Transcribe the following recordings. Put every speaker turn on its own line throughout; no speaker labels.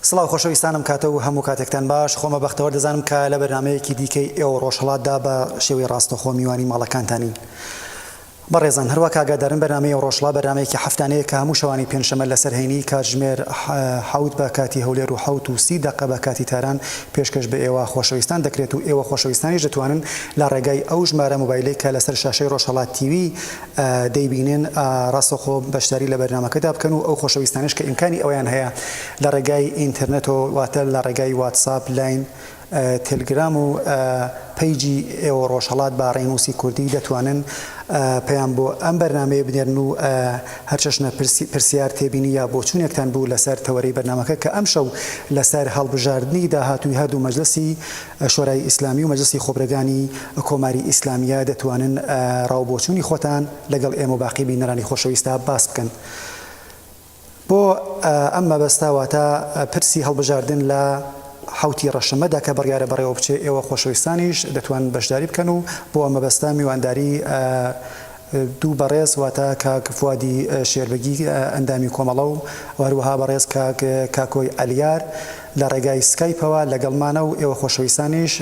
سڵاو خۆشەویستانم کاتە و هەموو کاتێکتان باش خۆمە بەختەوە دەزانم کە لە بەرنامەیەکی دیکەی ئێوە ڕۆژهەڵاتدا بە شێوەی ڕاستەخۆ میوانی ماڵەکانتانین. بەڕێزان هەروە کاگادارن بەرنامەی ڕۆژهەڵات بەرنامەیەکی هەفتانەیە کە هەموو شەوانی پێنجشەمە لەسەر هەینی کاتژمێر 7 بە کاتی هەولێر و 7 و 30 دقە بە کاتی تاران پێشکەش بە ئێوە خۆشەویستان دەکرێت و ئێوە خۆشەویستانیش دەتوانن لە ڕێگای ئەو ژمارە مۆبایلەی کە لەسەر شاشەی ڕۆژهەڵات تیوی دەیبینن ڕاستەخۆ بەشداری لە بەرنامەکەدا بکەن و ئەو خۆشەویستانش کە ئیمکانی ئەویان هەیە لە ڕێگای ئینتەرنێتەوە واتە لە ڕێگای واتساپ لاین تلگرام و پیجی ئێوە ڕۆژهەڵات با ڕێنووسی کوردی دەتوانن پێیان بۆ ئەم بەرنامەیە بنێرن و هەرچەشنە پرسیار تێبینی یا بۆچوونێکتان بوو لەسەر تەوەرەی بەرنامەکە کە ئەم شەو لەسەر هەڵبژاردننی داهاتووی هەردوو مەجلسی شۆرای ئیسلامی و مەجلسی خۆبرەکانی کۆماری ئیسلامیە دەتوانن ڕاوبۆچوونی خۆتان لەگەڵ ئێمە باقی بینەرانی خۆشەویستە باس بکەن. بۆ ئەم مەبەستاواتە پرسی هەڵبژاردن لە حوتی ڕەشەمەدا کە بڕیارە بەڕێوە بچێ ئێوە خۆشەویستانیش دەتوان بەشداری بکەن و بۆ ئەمە بەستا میوانداری دوو بەڕێز واتە کاک فوادی شێربەگی ئەندامی کۆمەڵە و هەروەها بەڕێز کاکۆی ئەلیار لە ڕێگای سکایپەوە لەگەڵمانە و ئێوە خۆشەویستانیش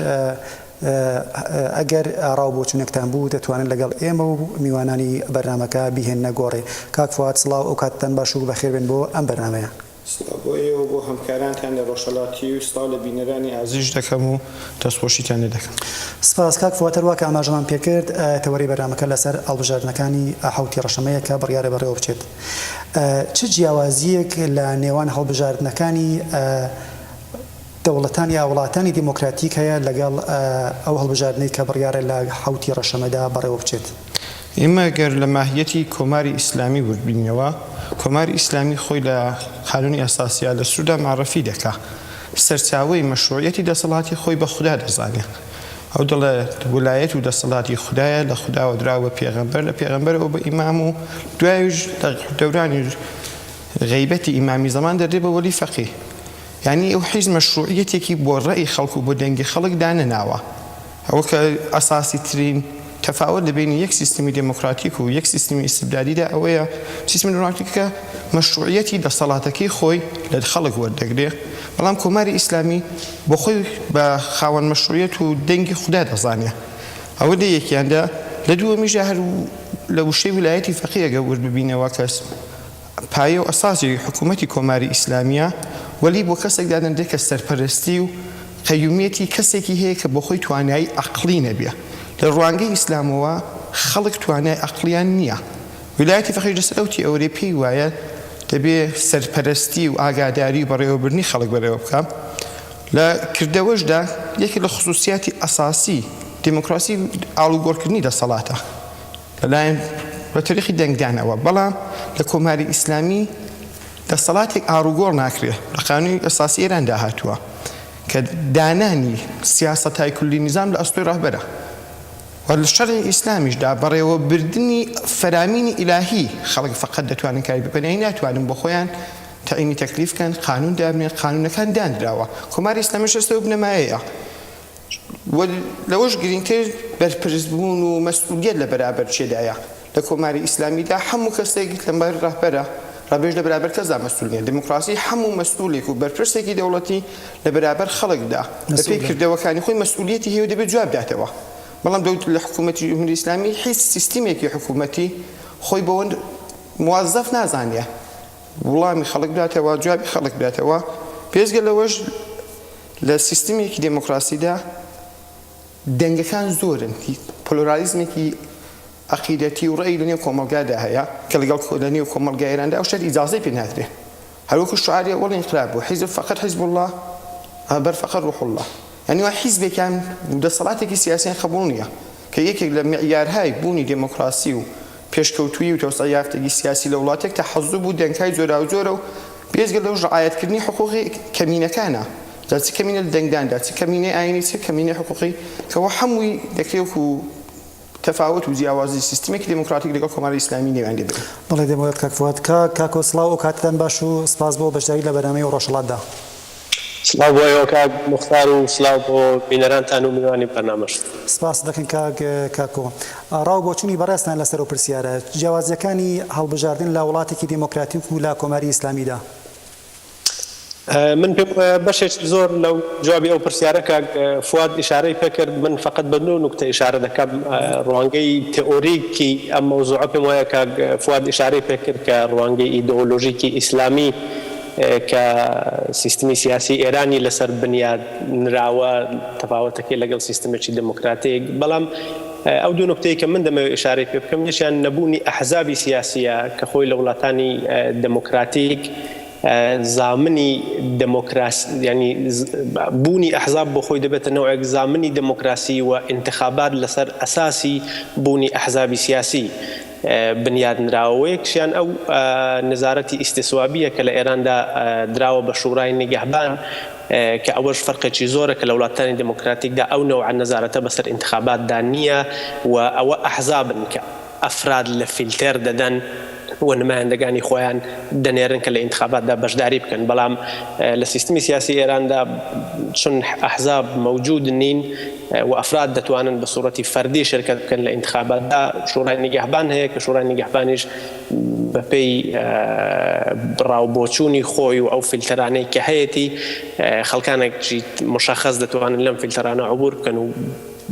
ئەگەر ڕاوبۆچوونێکتان بوو دەتوانن لەگەڵ ئێمە و میوانانی بەرنامەکە بیهێننە گۆڕێ. کاک فواد سڵاو ئەو کاتتان باش و بەخێربێن بۆ ئەم بەرنامەیە.
بۆ ئێوە بۆ هەمکارانتان لە ڕۆژهەڵاتی و ستا لە بینەرانی ئازیز دەکەم و دەستخۆشیتان لێ دەکەم.
سپاس کاک فواد هەروە کە ئاماژەمان پێکرد تەوەری بەرنامەکە لەسەر هەڵبژاردنەکانی حوتی ڕەشەمەیە کە بڕیارە بەڕێوە بچێت. چ جیاوازیەک لە نێوان هەڵبژاردنەکانی دەوڵەتان یا وڵاتانی دیموکراتیک هەیە لەگەڵ ئەو هەڵبژاردنەی کە بڕیارە لە حوتی ڕەشەمەدا بەڕێوە بچێت؟
ئێمە گەر لە ماهیەتی کۆماری ئیسلامی وردبینەوە کۆماری ئیسلامی خۆی لە قانونی ئەساسیە لە سووردا معرەفی دەکا سەرچاوەی مەشروعیەتی دەسەڵاتی خۆی بە خوددا دەزانێت. ئەو دەڵێت ویلایەت و دەسەڵاتی خوددایە لە خودداوە دراوە پێغەمبەر لە پێغەمبەرەوە بە ئیمام و دوایش دەورانی غەیبەتی ئیمامی زەمان دەدرێت بە وەلی فەقیه. یعنی ئەو حیز مەشروعیەتێکی بۆ ڕێی خەڵک و بۆ دەنگی خەڵک دانەناوە. ئەوە کە ئەساسی ترین تەفاوت لەبینی یەک سیستمی دموکراتیک و یەک سیستمی ئیستبدادیدا ئەوەیە سیستمی دموکراتیکە مەشروعیەتی دەسەڵاتەکەی خۆی لە خەڵک وەردەگرێت، بەڵام کۆماری ئیسلامی بۆ خۆی بە خاوەن مەشروعیەت و دەنگی خوددا دەزانێت. ئەوە لە یەکیاندا لە دووەمیژە هەر لە وشەی ویلایەتی فەقیهەگە وەرببینەوە کەس پایە و ئەساسی حکوومەتی کۆماری ئیسلامیە وەلی بۆ کەسێک دادەنرێت کە سەرپەرستی و قەیومیەتی کەسێکی هەیە کە بۆ خۆی توانایی عەقڵی نەبێ. لە ڕوانگەی ئیسلامەوە خەڵک توانای عەقڵیان نییە. ویلایەتی فەقیه لەسەر ئەوتی ئەوەی پێی وایە دەبێ سەرپەرستی و ئاگاداری و بەڕێوەبردننی خەڵک بەرەوە بکەم. لە کردەوەشدا یەکێک لە خصوصیاتی ئەساسی دیموکراسی ئاڵوگۆڕکردنی دەسەڵاتە لەلایەن بە تەریقی دەنگدانەوە، بەڵام لە کۆماری ئیسلامی دەسەڵاتێک ئاڵوگۆڕ ناکرێت. لە قانونی ئەساسی ئێران داهاتووە کە دانانی سیاسەتای کولی نظام لە ئەستۆی ڕاهبەرە و لە شەرعی ئیسلامیشدا بەڕێوەبردننی فەرامینی ئیلاهی خەڵک فەقەت دەتوانن کاری بکەن، ناتوانن بۆ خۆیان تەعینی تەکلیفکەن، قانون دابنێن، قانونەکان دانراوە. کۆماری ئیسلامیش هەستە و بنەمایەیە. لەوەش گرنگتر بەرپرسبوون و مەسئولیەت لە بەرابەر چێدایە. لە کۆماری ئیسلامیدا هەموو کەسێک لەبەر ڕاهبەرە ڕابێژ لە بەرابەر کەسدا مەسئول نیە. دموکراسی هەموو مەسئولێک و بەرپرسێکی دەوڵەتی لە بەرابەر خەڵکدا لە پێی کردەوەکانی خۆی مەسئولیەتی هەیە و دەبێت جواب داتەوە. بەڵام لە حکوومەتی جمهوری ئیسلامی هیچ سیستمێکی حکوومەتی خۆی بەوەند موازەف نازانێ وڵامی خەڵک بداتەوە، جوابی خەڵک بداتەوە. پێشگە لەوەش لە سیستمێکی دموکراسیدا دەنگەکان زۆرن، پۆلۆرالیزمێکی عەقیدەتی و ڕێی لە نێو کۆمەڵگادا هەیە کە لەگەڵ لە نێو کۆمەڵگای ئێراندا ئەو شەر ئیجازەی پێ نادرێت. هەروەکو شعاری وەڵ ئینقلاب بوو حیزب فەقەت حیزب الله ئابەر فەقەت ڕوح الله. یعنی وا حیزبێکیان دەسەڵاتێکی سیاسیان قبوڵ نییە کە یەکێک لە معیارهای بوونی دموکراسی و پێشکەوتووی و تەوسە یافتەی سیاسی لە وڵاتێک تەحەزوب و دەنگهای زۆرا و زۆرە و پێشگە لەو ڕعایەتکردنی حقوقی کەمینەکانە، جا چ کەمینە لە دەنگداندا، چ کەمینەی ئاینی، چ کەمینەی حقوقی، کەەوە هەمووی دەکرێت و تەفاوت و جیاوازی سیستمێکی دموکراتیک لەگەڵ کۆماری ئیسلامی نێوان دەبێت.
بەڵێ دەمەوێت کاک فواد کاکۆ سڵاو و کاتتان باش و سپاس بۆ بەشداری لە بەرنامەی ڕۆژهەڵاتدا.
سڵاو بۆ ئێوە کاک موختار و سڵاو بۆ بینەرانتان و میوانی بەرنامەش.
سپاس دەکەن کاکۆ. ڕاوبۆچوونی بەڕێستان لەسەر و پرسیارە جیاوازیەکانی هەڵبژاردن لە وڵاتێکی دیموکراتیک و لە کۆماری ئیسلامیدا.
من پێم بەشێک زۆر لەو جوابی ئەو پرسیارەکە فواد ئیشارەی پێکرد من فقط بە دوو نوکتە ئیشارە دەکەم ڕوانگەی تئۆریکی ئەم مەوزوعە پێم وایە کە فواد ئیشارەی پێکرد کە ڕوانگەی ئیدئۆلۆژیکی ئیسلامی کە سیستمی سیاسی ئێرانی لەسەر بنیاد نراوە تەفاوەتەکەی لەگەڵ سیستمێکی دموکراتیک بەڵام ئەو دوو نکتەی کە من دەمەوێت ئیشارەی پێ بکەم یەکیان نەبوونی ئەحزابی سیاسیە کە خۆی لە وڵاتانی دموکراتیک زامنی دموکراسی ینی بوونی ئەحزاب بۆ خۆی دەبێتە نەوەیەک زامنی دموکراسی و انتخابات لەسەر ئەساسی بوونی ئەحزابی سیاسی بنیاد نراوەیەکشیان ئەو نزارەتی ئیستیسوابیە کە لە ئێراندا دراوە بە شوڕای نیگەهبان کە ئەوەش فەرقێکی زۆرە کە لە وڵاتانی دموکراتیکدا ئەو نەوع نەزارەتە بەسەر انتخاباتدا نییە و ئەوە ئەحزابن کە ئەفراد لە فیلتەر دەدەن و نمایندەکانی خۆیان دەنێرن کە لە انتخاباتدا بەشداری بکەن بەڵام لە سیستمی سیاسی ئێراندا چون ئەحزاب موجود نین و ئەفراد دەتوانن بە سوورەتی فەردی شرکت بکەن لە انتخاباتدا شوڕای نیگەهبان هەیە کە شوڕای نیگەهبانیش بەپێی ڕاوبۆچوونی خۆی و ئەو فیلتەرانەی کە هەیەی خەڵکانێکی مشخص دەتوانن لەم فیلتەرانە عبور بکەن و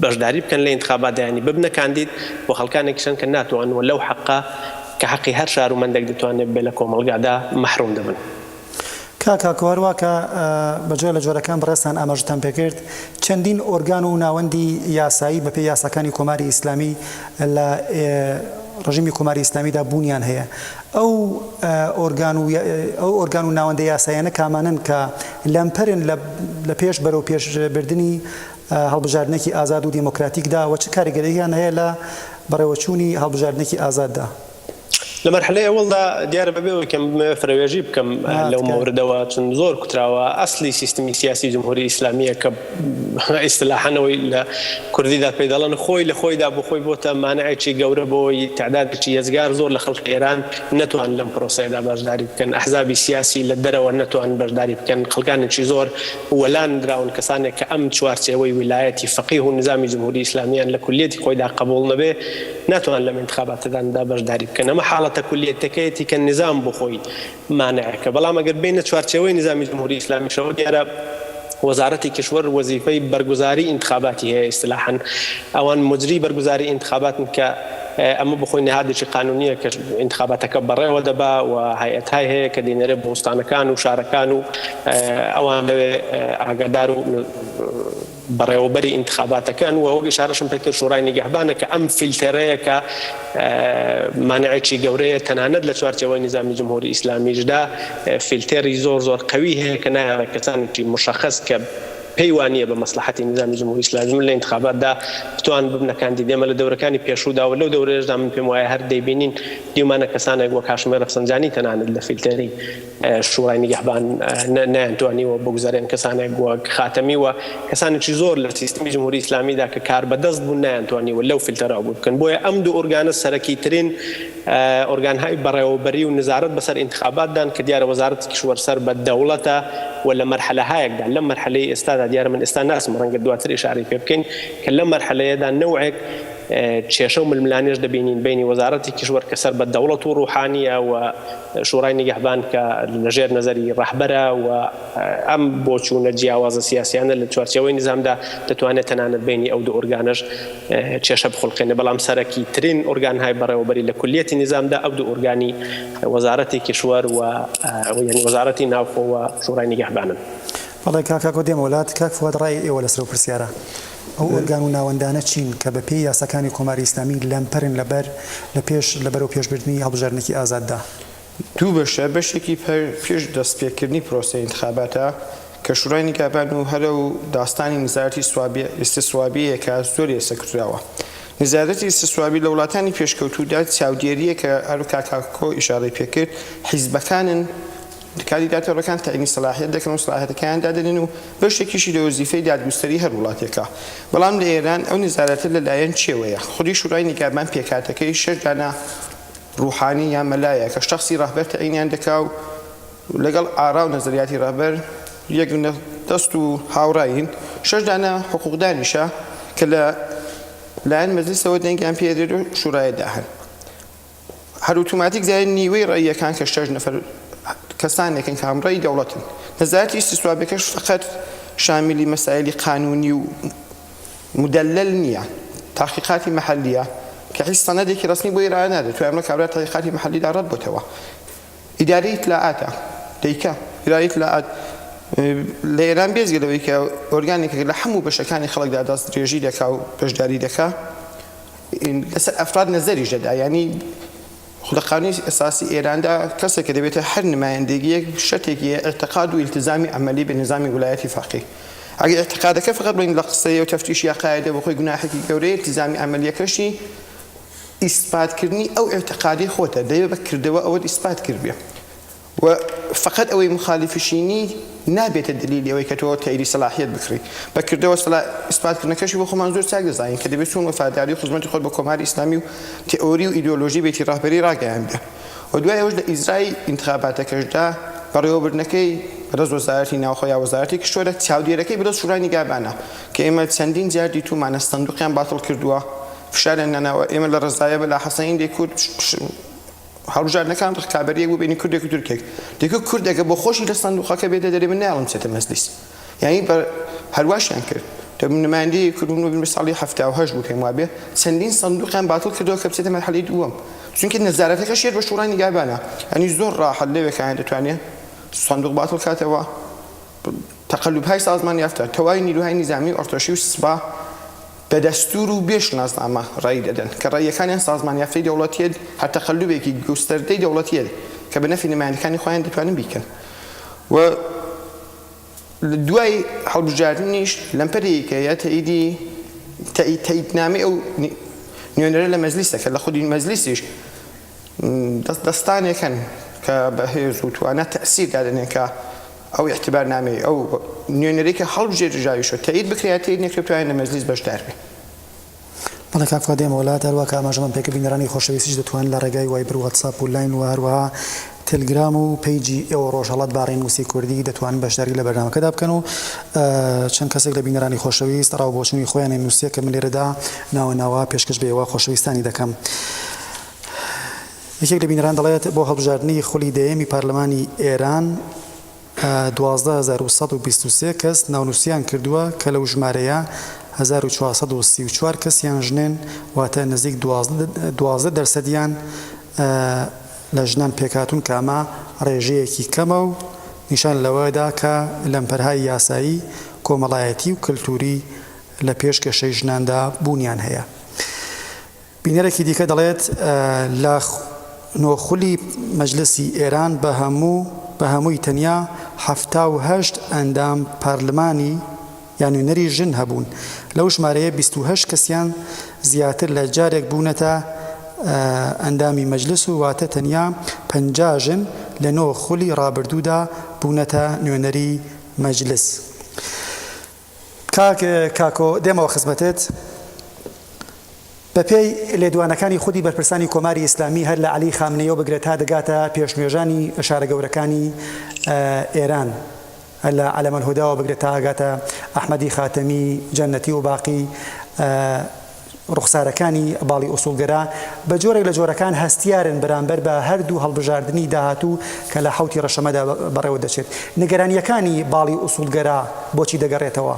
بەشداری بکەن لە انتخاباتدا ینی ببنە کاندید بۆ خەڵکانێکیشن کە ناتوانن لەو حەقە کە حەقی هەر شارومەندێک دەتوانێت بێ لە کۆمەڵگادا مەحروم دەبن.
کاکوارواکە بەجێ لە جۆرەکان بڕێستان ئاماژتان پێکرد چەندین ئۆرگان و ناوەندی یاسایی بەپێی یاساکانی کۆماری ئیسلامی لە ڕژیمی کۆماری ئیسلامیدا بوونیان هەیە ئەو ئۆرگان و ناوەندە یاسایانە کامانن کە لەمپەرن لە پێش بەرەو پێشبردننی هەڵبژاردنێکی ئازاد و دیموکراتیکدا و چ کاریگەریان هەیە لە بەڕێوەچوونی هەڵبژاردنێکی ئازاددا
لە مەرحلەی ئەوڵدا دیارە بەبێەوە کەم فرەوێژی بکەم لەو مەوردەوە چون زۆر کوتراوە ئەسلی سیستمی سیاسی جمهوری ئیسلامیە کە ئیستلاحانەوەی لە کوردیدا پێ دەڵێن خۆی لە خۆیدا بۆ خۆی بۆتە مانعێکی گەورە بۆی تعدادێکی هێزگار زۆر لە خەڵکی ئێران نەتوان لەم پرۆسەیەدا بەشداری بکەن ئەحزابی سیاسی لە دەرەوە نەتوان بەشداری بکەن خەڵکانێکی زۆر وەلان دراون کەسانێک کە ئەم چوارچێوەی ویلایەتی فەقیه و نظامی جمهوری ئیسلامیان لە کولیەتی خۆیدا قبول نەبێ ناتوان لەم انتخاباتەدا بەشداری بکەن ئەمە حاڵەتە کولیەتەکەیەتی کە نظام بۆ خۆی مانعەکە بەڵام ئەگەر بینە چوارچێوەی نظامی جمهوری ئیسلامیشەوە دیارە وەزارەتی کشور وەزیفەی بەرگوزاری انتخاباتی هەیە ئیستلاحاً ئەوان مجری بەرگوزاری انتخاباتن کە ئەمە بخۆی نهادێکی قانونیە کە انتخاباتەکە بەڕێوە دەبا و هەیئەتهای هەیە کە دێنەرێ بە وڵاتانەکان و شارەکان و ئەوان لەوێ ئاگادار و بەڕێوەبەری انتخاباتەکەن و ئەوە ئیشارەشم پێکرد شوڕای نیگەهبانە کە ئەم فیلتەرەیە کە مانعێکی گەورەیە تەنانەت لە چوارچێوەی نظامی جمهوری ئیسلامیشدا فیلتەری زۆر زۆر قەوی هەیە کە نایەوێت کەسانێکی مشخص کە پەیوانیە بە مەسلحەتی نظامی جمهوری ئیسلامی لە انتخاباتدا بتوان ببنە کاندیدێمە لە دەورەکانی پێشوودا و لەو دەورەیەشدا من پێم وایە هەر دەیبینین دیومانە کەسانێک وەک کاشمێر رەفسەنجانی تەنانەت لە فیلتەری شوڕای نیگەهبان نەیانتوانیوە بگوزارێن کەسانێک وەک خاتەمی و کەسانێکی زۆر لە سیستمی جمهوری ئیسلامیدا کە کار بەدەست بوون نەیانتوانیوە لەو فیلتەرە عبور بکەن بۆیە ئەم دوو ئۆرگانە سەرەکیترین ئۆرگانهای بەڕێوەبەری و نزارەت بەسەر انتخاباتدان کە دیارە وەزارەتی کشور سەر بە دەوڵەتە و لە مەرحلەهایەکدا لەم مەرحلەی ئێستادا دیارە من ئێستا ناسم ڕەنگە دواتر ئیشارەی پێ بکەین کە لەم مەرحلەیەدا نەوعێک کێشە و ململانیش دەبینین بینی وەزارەتی کشور کە سەر بە دەوڵەت و ڕوحانیە و شوڕای نیگەهبان کە لەژێر نەزەری ڕەحبەرە و ئەم بۆچوونە جیاوازە سیاسیانە لە چوارچێوەی نظامدا دەتوانێت تەنانەت بینی ئەو دوو ئۆرگانەش کێشە بخڵقێنێ بەڵام سەرەکی ترین ئۆرگانهای بەڕێوەبەری لە کولیەتی نظامدا ئەو دوو ئۆرگانی وەزارەتی کشور و یعنی وەزارەتی ناوخۆ و شوڕای نیگەهبانن.
بەڵێ کاکۆ دێم وڵات کاک فواد ڕای ئێوە لەسەر و پرسیارە ئەو ئۆرگان و ناوەندانە چین کە بە پێی یاساکانی کۆماری ئیسلامی لەمپەرن لەبەرەوە پێشبردننی هەڵبژاردنێکی ئازاددا
دوو بەشە بەشێکی پێش دەستپێکردنی پرۆسەی انتخاباتە کە شوڕای نیگەهبان و هەرە و داستانی نزارەتی ئیستیسوابیە کە زۆر ئێسەکراوە نزارەتی ئیستیسوابی لە وڵاتانی پێشکەوتوودا چاودێریە کە هەرو کاکۆ ئیشارەی پێکرد حیزبەکانن کاندیداتۆرەکان تەعینی سەلاحیەت دەکەن و سەلاحیەتەکەیان دادەنێن و بەشێکیشی لە وەزیفەی دادگوستەری هەر وڵاتێکە بەڵام لە ئێران ئەو نزارەتە لەلایەن چێوەیە خودی شوڕای نیگەهبان پێکاتەکەی 6 دانە ڕوحانی یان مەلایە کە شخصی ڕەهبەر تەعینیان دەکا و لەگەڵ ئارا و نەزەریاتی ڕەهبەر یەک دەست و هاوڕاین 6 دانە حقوقدانیشە کە لە لایەن مەجلیسەوە دەنگیان پێدرێت و شوڕایەدا هەن هەر ئۆتۆماتیک زای نیوەی ڕێیەکان کە 6 نەفەر کە کەسانێکن کە هەمڕێی دەوڵەتن. نەزارەتی ئیستیسوابەکەش فقط شاملی مەسائلی قانونی و مدلل نییە، تاقیقاتی محلیە کە هیچ سەنەدێکی ڕسمی بۆ ئێران نادێت. توی ئەمە کابرا تاقیقاتی محلیدا ڕەت بۆتەوە. ئیدارەی ئیطلاعاتە دەیکا ئیدارەی ئیطلاعات لە ئێران بێزگە لەوەی کە ئۆرگانێکە لە هەموو بەشەکانی خەڵکدا دەستدرێژی دەکا و بەشداری دەکا لەسەر ئەفراد نەزەری ژەدا، ینی لە قانونی ئەساسی ئێراندا کەسێک کە دەبێتە هەر نمایەندەگیەک شتێکی ئێعتقاد و ئیلتزامی عەمەلی بە نظامی ویلایەتی فەقیه. ئەگەر ئێعتقادەکە فقط بڵین لە قسەیە و تەفتیشی عەقایدە بۆ خۆی گوناحێکی گەورەیە، ئیلتزامی عەمەلیەکەشی ئیسپاتکردنی ئەو ئێعتقادی خۆتە، دەیەوێت بەکردەوە ئەوەت ئیسپات کرد بێ و فقط ئەوەی مخالیفشینی نابێتە دلیلی ئەوەی کە تۆ تایری سەلاحیەت بکڕی. بەکردەوە ئیسپاتکردنەکەشی بۆ خۆمان زۆر چاک دەزانین کە دەبێت چۆن وەفاداری و خزمەتی خۆت بە کۆماری ئیسلامی و تئۆری و ئیدئۆلۆژی بێتی ڕاهبەری ڕاگەیان بێ. و دوای ئەوەش لە ئیزرای ئینتخاباتەکەشدا بەڕێوەبردنەکەی بەدەست وەزارەتی ناوخۆ یا وەزارەتی کشتۆرە چاودێرەکەی بەدەست شورای نیگابانە کە ئێمە چەندین جار دیتومانە سندوقیان باتڵ کردووە، فشاریان ناناوە. ئێمە لە ڕزایە بە لا حەسەین دەیکوت هەڵبژاردنەکان ڕکابەریەک بوو بینی کوردێک و تورکێک دەکو کوردێکە بۆ خۆشی لە سندوقەکە بێتە دەرێ من ناڵم چێتە مەجلیس، یعنی هەرواشیان کرد. نمایندەی کردبوون بە ساڵی 78 بوو پێم وابێ چەندین سندوقیان باتڵ کردەوە کە بچێتە مەرحەلەی دووەم، چونکە نەزارەتەکەش بە شورای نیگابانە، ینی زۆر ڕاحەت لەوێکیان دەتوانێت سندوق باتڵ کاتەوە. تەقەلوبهای سازمان یافتە تەواوی نیروهای نظامی و ئۆرتۆشی و سوپا بە دەستور و بێش نازنامە ڕای دەدەن کە ڕایەکانیان سازمان یافتەی دەوڵەتیە هەر تەقەلوبێکی گوستەردەی دەوڵەتیە کە بە نەفی نمایندەکانی خۆیان دەتوانن بیکەن. و دوای هەڵبژاردنیش لەمپەرێکە یا تەئیدنامەی ئەو نوێنەرە لە مەجلیسە کە لە خودی مەجلیسیش دەستانێکن کە بەهێز و توانە تەئسیر دادنێن کە ئەو اعتبارنامەی ئەو نوێنەرێکە هەڵبژێریژاویشە تەئید بکرێت تەئید نەکرێت توانێت لە مەجلیس بەشدار بێ.
بەڵێ کاک فادێ وڵات هەروە کە ئاماژەمان پێکە بینەرانی خۆشەویستیش دەتوانن لە ڕێگای وایبر و واتساپ و لاین و هەروەها تلگرام و پیجی ئێوە ڕۆژهەڵات باڕێ نووسی کوردی دەتوانن بەشداری لە بەرنامەکەدا بکەن و چەند کەسێک لە بینەرانی خۆشەویست ڕاوبۆچوونی خۆیان نووسیە کە من لێرەدا ناوە پێشکەش بێەوە خۆشەویستانی دەکەم. یەکێک لە بینەران دەڵێت بۆ هەڵبژاردننی خولی دەیەمی پارلەمانی ئێران 12123 کەس ناونووسیان کردووە کە لەو ژمارەیە 1434 کەسیان ژنێن واتە نزیک 12% لە ژنان پێکاتون کە ئەمە ڕێژەیەکی کەمە و نیشان لەوەدا کە لەمپەرهای یاسایی کۆمەڵایەتی و کللتوری لە پێشکەشەی ژناندا بوونیان هەیە. بینەرێکی دیکە دەڵێت لە نۆخولی مەجلسی ئێران بە هەمووی تەنیا 78 ئەندام پارلمانی یان نوێنەری ژن هەبوون، لەو ژمارەیە 28 کەسیان زیاتر لە جارێک بوونەتە ئەندامی مەجلس و واتە تەنیا 50 ژن لە نۆخولی ڕابردوودا بوونەتە نوێنەری مەجلس. کاکۆ دێمەوە خزمەتت بەپێی لێدوانەکانی خودی بەرپرسانی کۆماری ئیسلامی هەر لە عەلی خامنەیەوە بگرێت تا دەگاتە پێشنوێژانی شارە گەورەکانی ئێران، هەر لە عەلەمە الهوداوە بگرێت تا ئەگاتە ئەحمەدی خاتەمی جەنەتی و باقی ڕوخسارەکانی باڵی ئوسوڵگەرا بە جۆرێک لە جۆرەکان هەستیارن بەرامبەر بە هەردوو هەڵبژاردننی داهاتوو کە لە حوتی ڕەشەمەدا بەڕێوە دەچێت. نیگەرانیەکانی باڵی ئوسوڵگەرا بۆچی دەگەڕێتەوە؟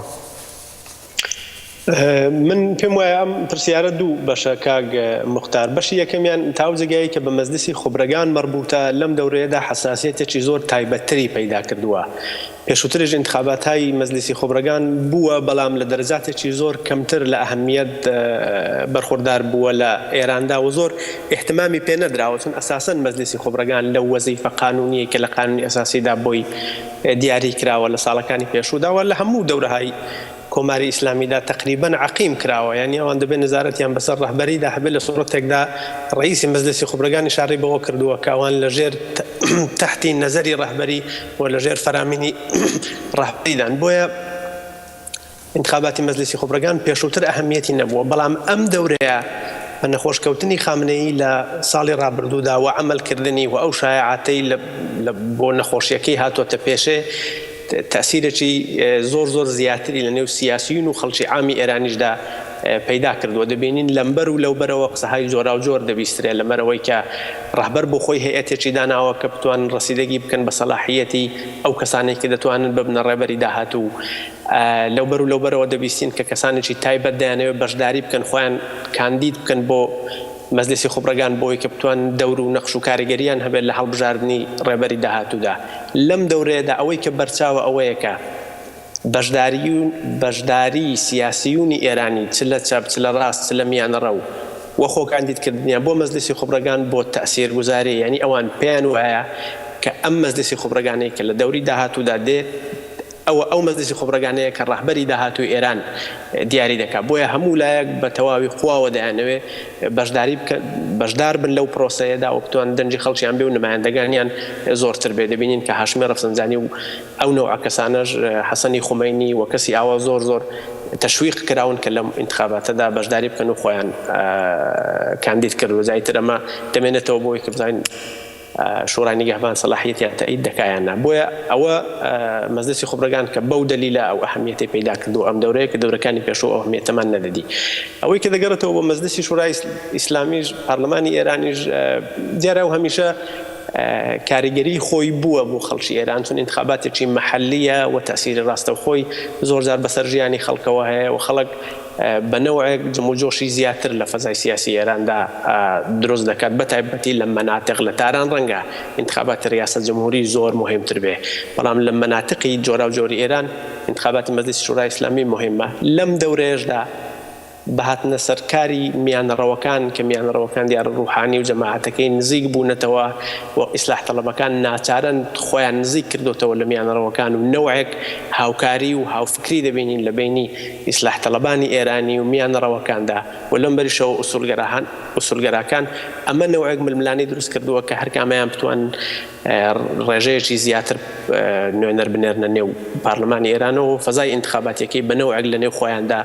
من پێم وایە ئەم پرسیارە دوو بەشە کاک موختار. بەشی یەکەمیان تاوزگایی کە بە مەجلیسی خۆبرەگان مەربوتە لەم دەورەیەدا حساسیەتێکی زۆر تایبەتتری پەیدا کردووە. پێشووترش انتخاباتهای مەجلیسی خۆبرەگان بووە بەڵام لە دەرەجاتێکی زۆر کەمتر لە ئەهەمیەت بەرخوردار بووە لە ئێراندا و زۆر احتمامی پێ نەدراوە، چون ئەساساً مەجلیسی خۆبرەگان لەو وەزیفە قانونیە کە لە قانونی ئەساسیدا بۆی دیاری کراوە لە ساڵەکانی پێشووداوە لە هەموو دەورەهای کۆماری ئیسلامیدا تقریبا عقیم کراوە، یعنی ئەوان دەبێت نزارەتیان بەسەر ڕەهبەریدا هەبێت لە سوورەتێکدا ڕئیسی مەجلیسی خۆبرەگانی شاری بەوە کردووە کە ئەوان لەژێر تحتی نەزەری ڕەهبەری و لەژێر فەرامینی ڕەهبەریدان. بۆیە انتخاباتی مەجلیسی خۆبرەگان پێشووتر ئەهەمیەتی نەبووە، بەڵام ئەم دەورەیە بە نەخۆشکەوتنی خامنەیی لە ساڵی ڕابردوودا و عەمەلکردنی و ئەو شایعاتەی بۆ نەخۆشیەکەی هاتوۆتە پێشێ تأثیرێکی زۆر زیاتری لە نێو سیاسیون و خەڵکی عامی ئێرانیشدا پەیدا کردووە. دەبینین لەمبەر و لەوبەرەوە قسەهای جۆرا و جۆر دەبیسترێت لەمەرەوەی کە ڕەهبەر بۆ خۆی هەیەتێکی داناوە کە بتوانن ڕەسیدەگی بکەن بە سەلاحیەتی ئەو کەسانێک کە دەتوانن ببنە ڕێبەری داهاتوو. لەوبەر و لەوبەرەوە دەبیستین کە کەسانێکی تایبەت دەیانەوێت بەشداری بکەن، خۆیان کاندید بکەن بۆ مەجلیسی خۆبرەگان بۆی کە بتوان دەور و نەخش و کاریگەریان هەبێت لە هەڵبژاردننی ڕێبەری داهاتوودا. لەم دەورەیەدا ئەوەی کە بەرچاوە ئەوەیە کە بەشداری سیاسیونی ئێرانی چ لە چەپ چ لە ڕاست چ لە میانەڕە و وەخۆ کاندیدکردنیان بۆ مەجلیسی خۆبرەگان بۆ تەئسیرگوزاری، یعنی ئەوان پێیان وایە کە ئەم مەجلیسی خۆبرەگانەیە کە لە دەوری داهاتوودا دێت ئەو مەجلیسی خۆبرەگانەیە کە ڕەهبەری داهاتووی ئێران دیاری دەکات. بۆیە هەموو لایەک بە تەواوی خواوە دەیانەوێت بەشدار بن لەو پرۆسەیەدا و بتوان دەنجی خەڵکیان بێ و نمایندەگانیان زۆرتر بێ. دەبینین کە هاشمی ڕەفسەنجانی و ئەو نەوع کەسانەش حەسەنی خومەینی و کەسی ئاوا زۆر تەشویق کراون کە لەم ئینتخاباتەدا بەشداری بکەن و خۆیان کاندید کرد. و زایتر ئەمە دەمێنێتەوە بۆی کە بزانین شورای نیگەهبان سەلاحیەتیان تەئید دەکایاننا. بۆیە ئەوە مەجلیسی خۆبرەگان کە بەو دەلیلە ئەو ئەهەمیەتی پەیدا کردو ئەم دەورەیە کە دەورەکانی پێشوو ئەو ئەهمیەتەمان نەدەدی. ئەوەی کە دەگەڕێتەوە بۆ مەجلیسی شورای ئیسلامیش پارلەمانی ئێرانیش دیارە و هەمیشە کاریگەری خۆی بووە بۆ خەڵکی ئێران، چون انتخاباتێکی مەحەلیە و تەئسیری ڕاستەوخۆی زۆرجار بەسەر ژیانی خەڵکەوە هەیە و خەڵک بەنەوەیەک جموجۆشی زیاتر لە فەزای سیاسی ئێراندا دروست دەکات، بەتایبەتی لە مەناتق لە تاران ڕەنگە انتخاباتی ریاست جمهوری زۆر مهمتر بێ، بەڵام لە مەناتقی جۆرا و جۆری ئێران انتخاباتی مەجلیسی شورای ئیسلامی مهمە. لەم دەورەیەشدا بەهاتنە سەرکاری میانەڕەوەکان کە میانەڕەوەکان دیارە ڕوحانی و جەماعەتەکەی نزیک بوونەتەوە و ئیسلاح تەڵەبەکان ناچارن خۆیان نزیک کردوتەوە لە میانەڕەوەکان و نەوعێک هاوکاری و هاوفکری دەبینین لە بینی ئیسلاح تەڵەبانی ئێرانی و میانەڕەوەکاندا و لەم بەریشەوە ئوسولگەراکان ئەمە نەوعێک ململانی دروست کردووە کە هەر کامیان بتوان ڕێژەیەکی زیاتر نوێنەر بنێرنە نێو پارلەمانی ئێرانەوە و فەزای انتخاباتیەکەی بە نەوعێک لە نێو خۆیاندا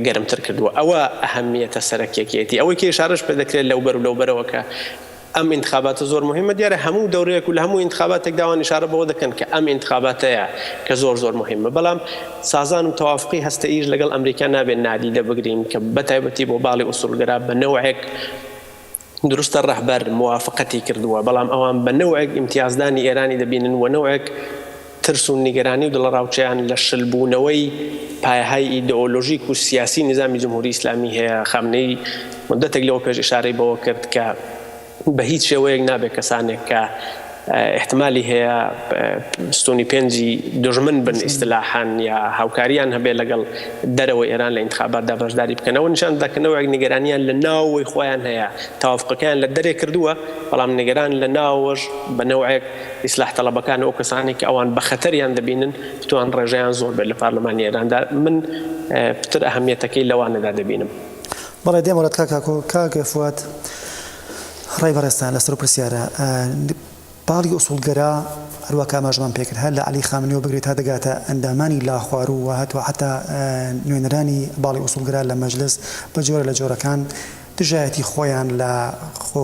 گەرمتر کردووە. ئەوە ئەهەمیەتە سەرەکیەکێتی. ئەوەی کە ئشارەش پێ دەکرێت لەوبەر و لەوبەرەوە کە ئەم انتخاباتە زۆر مهمە. دیارە هەموو دەورەیەک و لە هەموو انتخاباتێک داوان ئشارە بەوە دەکەن کە ئەم انتخاباتەیە کە زۆر مهمە، بەڵام سازان و تەوافقی هەستەئیش لەگەڵ ئەمریکا نابێت نادیدە بگرین کە بەتایبەتی بۆ باڵی ئوسولگەرا بە نەوعێک دروستە ڕەهبەر موافقەتی کردووە، بەڵام ئەوان بە نەوعێک ئیمتیازدانی ئێرانی دەبینن و نەوعێک ترس و نیگەرانی و دڵڕاوچیان لە شلبوونەوەی پایەهای ئیدئۆلۆژیک و سیاسی نظامی جمهوری ئیسلامی هەیە. خامنەی مدەتێک لەوە پێش ئشارەی بەوە کرد کە بە هیچ شێوەیەک نابێت کەسانێک کە احتمالی هەیە ستۆنی پێنجی دژمن بن ئیستلاحان یا هاوکاریان هەبێت لەگەڵ دەرەوەی ئێران لە انتخاباتدا بەشداری بکەنەوە، نیشان دەکەنەوەیەک نیگەرانیان لە ناوەوەی خۆیان هەیە. تەوافقەکەیان لە دەرێ کردووە، بەڵام نیگەران لە ناوەش بە نەوعێک ئیسلاح تەڵەبەکان ئەو کەسانی کە ئەوان بە خەتەریان دەبینن بتوان ڕێژەیان زۆر بێت لە پارلەمانی ئێراندا. من پتر ئەهەمیەتەکەی لەوانەدا دەبینم.
بەڵێ دێم وڵات کاکە فواد ڕێی بەڕێستان لەسەر پرسیارە باڵی ئوسولگەرا هەروە کاماژمان پێکرد هەر لە عەلی خامنەیەوە بگرێت تا دەگاتە ئەندامانی لاخوار و هەتوە حتا نوێنەرانی باڵی ئوسولگەرا لە مەجلس بە جۆرە لە جۆرەکان دژایەتی خۆیان لە خۆ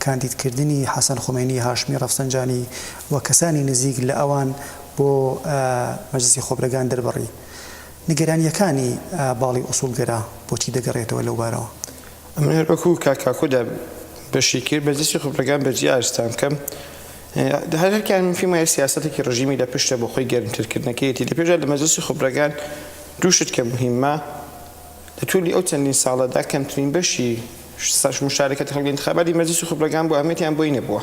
کاندیدکردنی حەسەن خومەینی، هاشمی ڕەفسەنجانی و کەسانی نزیک لە ئەوان بۆ مەجلیسی خۆبرەگان دەربڕی. نیگەرانیەکانی باڵی ئوسولگەرا بۆچی دەگەڕێتەوە لەو بارەوە؟
ئەمە وەکو کاکاکودا بەشی کرد مەجلیسی خۆبرەگان بەجێ ئاستان کەم هەرکیان فیمای سیاسەتێکی ڕژیمی لە پشتە بۆ خۆی گەرمترکردنەکەیەتی. لە پێشدا لە مەجلیسی خۆبرەگان دووشت کە مهمە لە توولی ئەو چەندین ساڵەدا کەمترین بەشی مشارکەتی خەڵکی انتخاباتی مەجلیسی خۆبرەگان بۆ ئەهمیەتیان بۆی نەبووە.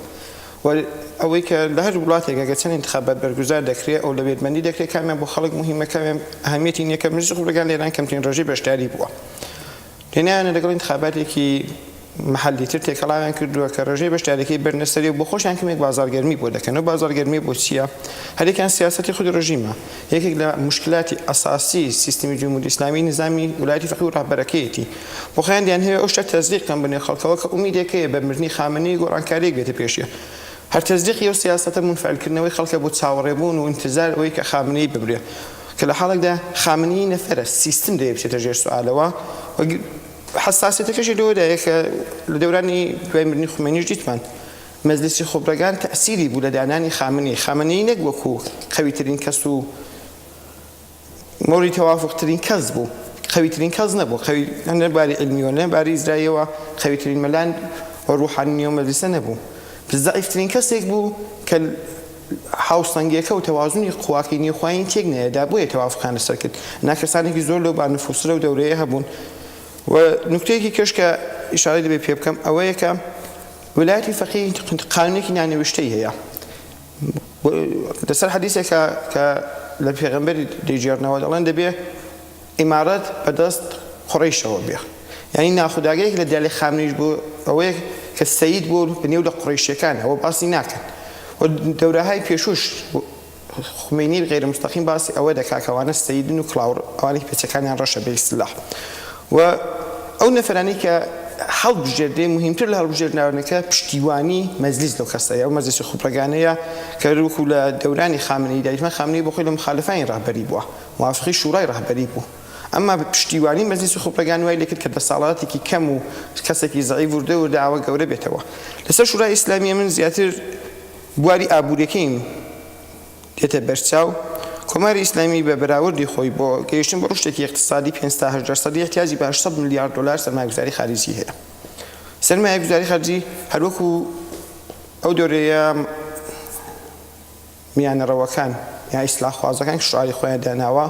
ئەوەی کە لە هەر وڵاتێک ئەگەر چەند انتخابات بەرگوزار دەکرێت ئەو لەبێتمەندی دەکرێت کامیان بۆ خەڵک مهمە، کامیان ئەهمیەتی نییە کە مەجلیسی خۆبرەگان لێران کەمترین ڕێژەی بەشداری بووە. لێنیانە لەگەڵ انتخاباتێکی محلی تر تێکەڵاویان کردووە کە ڕێژەی بەشداریەکەی بەرنەسەری و بۆ خۆشیان کەمێک بازارگەرمی بۆ دەکەن و بازارگەرمی بۆ چییە؟ هەرێکیان سیاسەتی خودی ڕژیمە. یەکێک لە مشکلاتی ئەساسی سیستمی جمهوری ئیسلامی نظامی وڵایەتی فقیه و ڕاهبەرەکەیەتی. بۆ خۆیان هەیە ئەو شتە تەزدیقکەن بنێ خەڵکەوە کە ئومیدێکەیە بە مردنی خامنەی گۆڕانکاریەک بێتە پێشیە. هەر تەزدیقی ئەو سیاسەتە منفعلکردنەوەی خەڵکە بۆ چاوەڕێبوون و انتزار ئەوەی کە خامنەی ببرێ، کە لە حاڵێکدا خامنەی نەفەرە سیستم دەیە بچێتە ژێر سوالەوە. حساسیتەکەشی لەوەدایە کە لە دەورانی دوای مردنی خومەینیش دیتمان مەجلیسی خۆبرەگان تەئسیری بوو لە دانانی خامنەی نەک وەکو قەویترین کەس و مۆری تەوافقترین کەس بوو. خەویترین کەس نەبوو هەندێک باری علمیۆنە باری ئیزراییەوە خەویترین مەلان ڕوحانیە و مەجلیسە نەبوو زەعیفترین کەسێک بوو کە حوسەنگیەکە و تەوازونی قواکەی نێوخواین تێک نەیەدا بۆیە تەوافقانە سەر کرد ناکەسانێکی زۆر لەو با نفوسرە و دەورەیە هەبوون و نکتەیەکی کەش کە ئیشارەی دەبێت پێ بکەم ئەوەیە کە ویلایەتی فەقیهی قانونێکی نانەویشتەی هەیە لەسەر حەدیثێکە کە لە پێغەمبەری دەیجێڕنەوە دەڵێن دەبێت ئیمارەت بەدەست قوڕیشەوە بێ یعنی ناخوداگەیەک لە دیالێ خامنەیش بوو ئەوەیە کە سەید بوو بەنێو لە قوڕیشیەکان ئەوە باسی ناکەن و دەورەهای پێشوش خومینی غیر مستەقیم باسی ئەوە دەکاکەوانە سەیدن و کڵاوڕ ئەوانەی پێچەکانیان ڕەشە بە ئیستیلاح و ئەو نەفەرانی کە هەڵبژێردێ مهمتر لە هەڵبژێردنەوەکە پشتیوانی مەجلیس لەو کەسەیە ئەو مەجلیسی خوبرەگانەیە کە وەکو لە دەورانی خامنەی دایتمە خامنەی بۆ خۆی لە مخالفانی ڕاهبەری بووە موافقی شورای ڕاهبەری بوو ئەمما پشتیوانی مەجلیسی خوبرەگان وای لێ کرد کە دەسەڵاتێکی کەم و کەسێکی زەعیف وردە و داوا گەورە بێتەوە لەسەر شورای ئیسلامیە من زیاتر بواری ئابوووریەکەیم دێتە بەرچاو کۆماری ئیسلامی بە بەراوردی خۆی بۆ گەیشتن بە ڕشتێکی اقتصادی 5% احتیاجی بە 800 میلیارد دلار سەرمایه‌گوزاری خارجی هەیە سەرمایه‌گوزاری خارجی هەروەکو ئەو دۆرەیە میانەڕەوەکان یا ئیسلاح خوازەکان شعاری خۆیان داناوە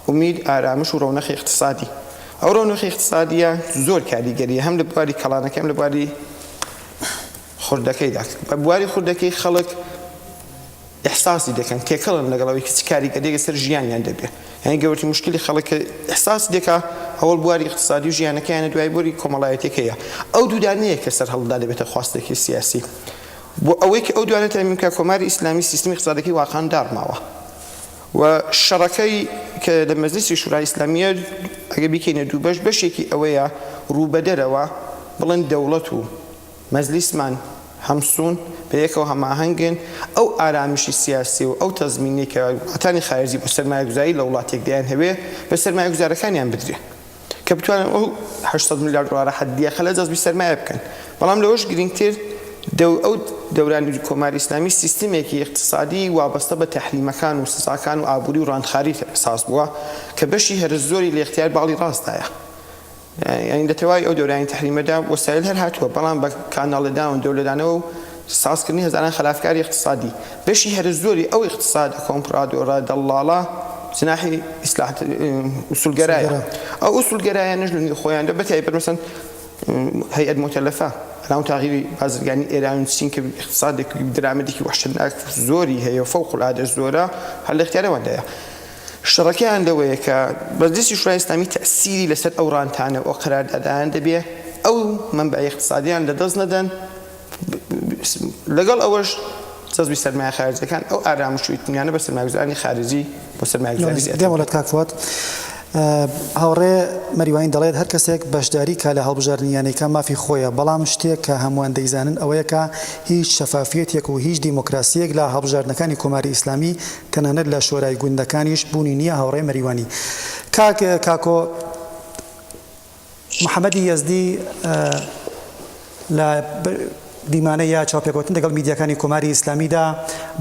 ئومید ئارامش و ڕەونەخی اقتصادی ئەو ڕەونەخی اقتصادیە زۆر کاریگەریە هەم لە بواری کەڵانەکە هەم لە بواری خوردەکەیدا بە بواری خوردەکەی خەڵک احساسی دەکەن تێکەڵن لەگەڵەوەی کە چ کاریگەریەکە سەر ژیانیان دەبێت یعنی گەورەترین مشکلی خەڵک احساسی دەکا ئەوڵ بواری اقتصادی و ژیانەکەیانە دوای بۆری کۆمەڵایەتێکەیە ئەو دوودانەیە کە سەر هەڵدا دەبێتە خواستێکی سیاسی بۆ ئەوەی کە ئەو دوانە تەمیم کە کۆماری ئیسلامی سیستمی اقتصادەکەی واقعان داڕماوە و شەڕەکەی کە لە مەجلیسی شورای ئیسلامیە ئەگە بیکەینە دوو بەش بەشێکی ئەوەیە ڕووبەدەرەوە بڵێن دەوڵەت و مەجلیسمان هەمسوون بە یەکەوە هەماهەنگن ئەو ئارامشی سیاسی و ئەو تەزمینی کە وڵاتانی خارجی بۆ سەرمایه‌گوزاری لە وڵاتێک دەیان هەبێ بە سەرمایه‌گوزارەکانیان بدرێ کە بتوانن ئەو 800 میلیارد دلار حەدیەکە لە جەزبی سەرمایە بکەن بەڵام لەوەش گرنگتر ئەو دەورانی کۆماری ئیسلامی سیستمێکی اقتصادی وابەستە بە تەحریمەکان و سزاکان و ئابووری و ڕاندخاری ئەساس بووە کە بەشی هەرە زۆری لە اختیار باڵی ڕاستایە یعنی دەتەوای ئەو دەورانی تەحریمەدا وەسایل هەر هاتووە بەڵام بە کاناڵەدان و دەولەدانەوە و سازکردنی هەزاران خلافکاری اقتصادی بەشی هەرە زۆری ئەو اقتصادە کۆمپرادۆرە دەڵڵاڵە جناحی ئیسلاح ئوسولگەرایە ئەو ئوسولگەرایانەش لە خۆیاندا بەتایبەت مەسەن هەیئەت مؤتەلەفە ئەو تاغیری بازرگانی ئێران و چین کە اقتصادێکی درامەدێکی وحشتناک زۆری هەیە فەوق العادە زۆرە هەر لە اختیارەوەندایە شەڕەکەیان لەوەیە کە مەجلیسی شورای ئیسلامی تەئسیری لەسەر ئەو ڕانتانە و قەراردادیان دەبێ ئەو مەنبەعی اقتصادیان لەدەست نەدەن لەگەڵ ئەوەش جەزبی سەرمایە خارجیەکان ئەو ئارامش و ئیتمینانە بە سەرمایه‌گوزاری خارجی بۆ سەرمایه‌گوزاری زیاتر
دێمەڵێت کاک فواد هاوڕێ مەریوانی دەڵێت هەر کەسێک بەشداری کا لە هەڵبژاردنیانەکە مافی خۆیە بەڵام شتێک کە هەمووان دەیزانن ئەوەیە کە هیچ شەفافیەتێک و هیچ دیموکراسیەک لە هەڵبژاردنەکانی کۆماری ئیسلامی تەنانەت لە شۆرای گوندەکانیش بوونی نییە هاوڕێ مەریوانی کاکۆ محەممەدی یەزدی لە دیمانەیە چاوپێکوتن لەگەڵ میدیاکانی کۆماری ئیسلامیدا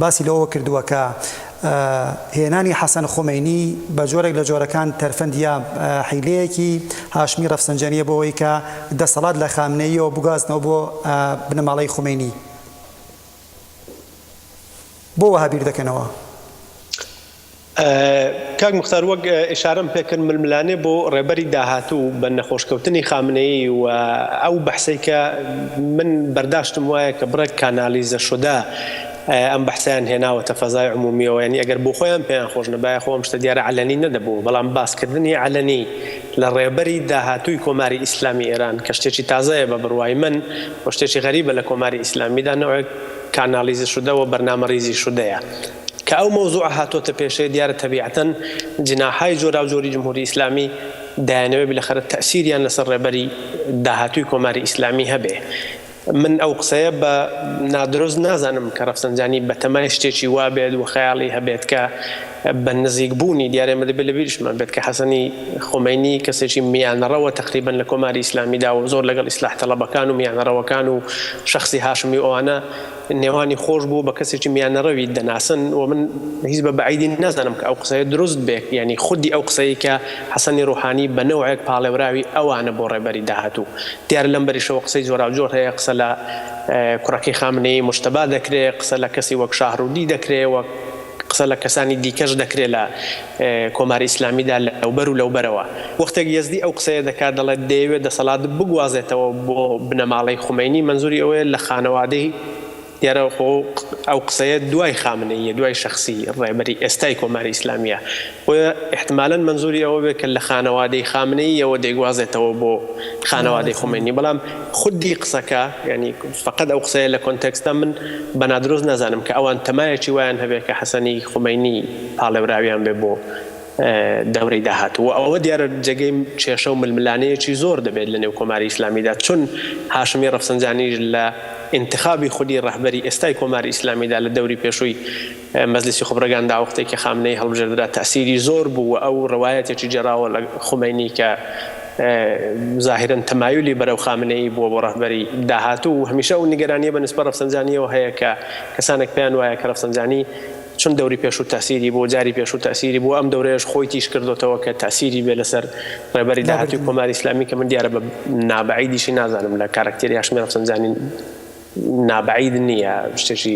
باسی لەوە کردووە کە هێنانی حەسەن خۆمەینی بە جۆرێک لە جۆرەکان تەرفەندە حیلەیەکی هاشمی ڕەفسەنجانیە بۆەوەی کە دەسەڵات لە خامنەیەوە بگازنەوە بۆ بنەماڵەی خۆمەینی بۆ وەها بیر دەکەنەوە
کاک مختار وەک ئشارەم پێکرد ململانێ بۆ ڕێبەری داهاتوو بە نەخۆشکەوتنی خامنەیی و ئەو بەحسەی کە من بەرداشتم وایە کە بڕێک کانالیزە شودا ئەم بەحسیان هێناوەتە فەزای عمومیەوە یعنی ئەگەر بۆ خۆیان پێیان خۆش نەبایە خۆم شتە دیارە علەنی نەدەبوو بەڵام باسکردنی علەنی لە ڕێبەری داهاتووی کۆماری ئیسلامی ئێران کە شتێکی تازەیە بە بڕوای من بۆ شتێکی غەریبە لە کۆماری ئیسلامیدا نەوەک کانالیزە شودەوە بەرنامەڕیزی شودەیە کە ئەو مەوزوع هاتۆتە پێشەی دیارە تەبیعەتەن جناحای جۆرا و جۆری جمهوری ئیسلامی دایانەوێ بلەخەرە تەئسیریان لەسەر ڕێبەری داهاتووی کۆماری ئیسلامی هەبێ من ئەو قسەیە بە نادرۆست نازانم کە ڕەفسەنجانی بەتەمای شتێکی وا بێت و خەیاڵی هەبێت کە بە نزیکبوونی دیارێمە دەبێت لە بیرشمان بێت کە حەسەنی خۆمەینی کەسێکی میانەڕەوە تقریبان لە کۆماری ئیسلامیدا و زۆر لەگەڵ ئیسلاح تەڵەبەکان و میانەڕەوەکان و شەخسی هاشمی ئەوانە نێوانی خۆش بوو بە کەسێکی میانەڕەوی دەناسن و من هیچ بە بەعیدی نازانم کە ئەو قسەیە دروست بێت یعنی خودی ئەو قسەی کە حەسەنی ڕوحانی بە نەوەیەک پاڵێوراوی ئەوانە بۆ ڕێبەری داهاتوو دیارە لەم بەریشەوە قسەی زۆرا جۆر هەیە قسە لە کوڕەکەی خامنەی مشتەبا دەکرێت قسە لە کەسی وەک شاهڕوودی دەکرێت وەک قسە لە کەسانی دیکەش دەکرێت لە کۆماری ئیسلامیدا لەوبەر و لەوبەرەوە وەختێک یەزدی ئەو قسەیە دەکات دەڵێت دەیەوێت دەسەڵات بگوازێتەوە بۆ بنەماڵەی خومینی منزوری ئەوەیە لە خانەوادەی دیارە ئەو قسەیە دوای خامنەیە دوای شخصی ڕێبەری ئێستای کۆماری ئیسلامیە و احتمالاً منزوری ئەوە بێت کە لە خانەوادەی خامنەیەوە دەیگوازێتەوە بۆ خانەوادەی خومینی بەڵام خودی قسەکە ینی فقط ئەو قسەیە لە کۆنتێکستا من بەنادروست نازانم کە ئەوان تەمایەکی وایان هەبێت کە حەسەنی خومینی پاڵێوراویان بێ بۆ دەورەی داهاتوو ئەوە دیارە جێگەی کێشە و ململانەیەکی زۆر دەبێت لە نێو کۆماری ئیسلامیدا چون هاشمی ڕەفسەنجانیش لە انتخابی خودی ڕەهبەری ئێستای کۆماری ئیسلامیدا لە دەوری پێشووی مەجلیسی خبرەکاندا وەختێک کە خامنەی هەڵبژێردرا تەسیری زۆر بوو و ئەو ڕەوایەتێکی جێراوە لە خومینی کە ظاهرا تەمایلی بەرەو خامنەی بووە بۆ ڕەهبەری داهاتوو و هەمیشە ئەو نیگەرانیە بەنسبەت ڕەفسەنجانیەوە هەیە کە کەسانێک پێیان وایە کە ڕەفسەنجانی چون دەوری پێشوو تەسیری بۆ جاری پێشوو تەسیری بۆ ئەم دەورەیەش خۆی تیش کردوتەوە کە تەسیری بێ لەسەر ڕێبەری داهاتی کۆماری ئیسلامی کە من دیارە بە نابعیدیشی نازانم لە کارکتێری هاشمی ڕەفسەنجانی نابعید نییە شتێکی